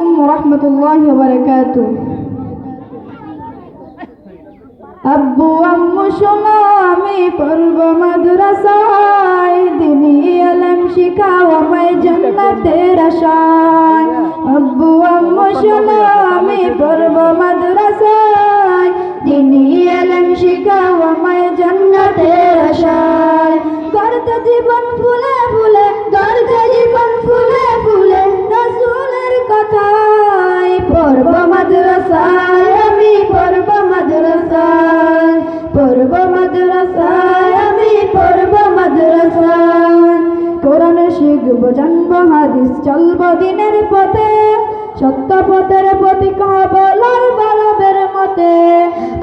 আলাইকুম ওয়া রাহমাতুল্লাহি ওয়া বারাকাতুহু। আব্বু আম্মু শোনো আমি পড়ব মাদ্রাসায়, দ্বীনি ইলম শিখাও আমায় জান্নাতের আশায়। আব্বু আম্মু শোনো আমি পড়ব মাদ্রাসায়, দ্বীনি ইলম শিখাও আমায় জান্নাতের আশায়। গড়তে জীবন ফুলে ফুলে, গড়তে জীবন ফুলে ফুলে রাসূলের কথায়। পড়ব মাদ্রাসায় আমি পড়ব মাদ্রাসায়, পড়ব মাদ্রাসায় আমি পড়ব মাদ্রাসায়। কোরআন শিখব জানবো হাদিস চলব দিনের পথে, সত্য পথের পথিক হব লড়বের মতে।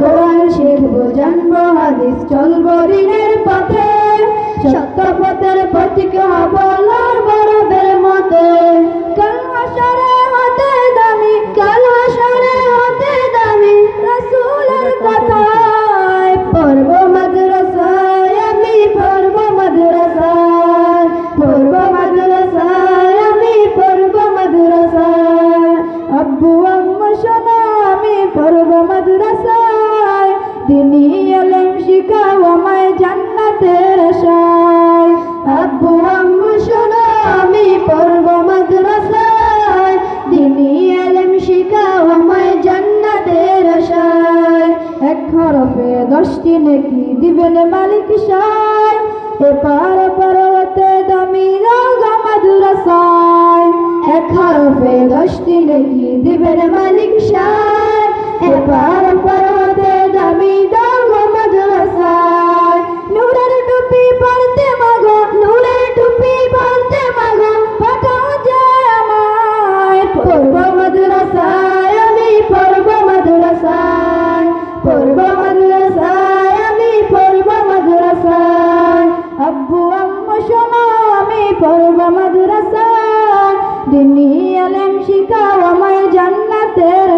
কোরআন শিখব জানবো হাদিস চলব দিনের পথে, সত্য পথের পথিক হব লড়বের মতে। কাল হাশরে হতে দামি, কাল হাশরে হতে দামি রাসূলের কথায়। পড়ব মাদ্রাসায় আমি পড়ব মাদ্রাসায়, পড়ব মাদ্রাসায় আমি পড়ব মাদ্রাসায়। আব্বু আম্মু শোনো আমি পড়ব মাদ্রাসায়, দ্বীনি ইলম শিখাও আমায় জান্নাতের আশায়। আব্বু আম্মু শোনো আমি পড়ব মাদ্রাসায়, দ্বীনি ইলম শিখাও আমায় জান্নাতের আশায়। এক হরফে 10টি নেকি দিবেন মালিক সায়, এপার ওপার হতে দামি রওজা মাদ্রাসায়। এক হরফে 10টি নেকি দিবেন মালিক সায়, এপার ওপার হতে দামি রওজা মাদ্রাসায়। নূরের টুপি পরতে মাগো, নূরের টুপি পরতে মাগো পাঠাও যায় আমায়। পড়ব মাদ্রাসায় আমি পড়ব মাদ্রাসায়, পড়ব মাদ্রাসায় আমি পড়ব মাদ্রাসায়। আব্বু আম্মু শোনো আমি পড়ব মাদ্রাসায়, দ্বীনি ইলম শিখাও আমায় জান্নাতের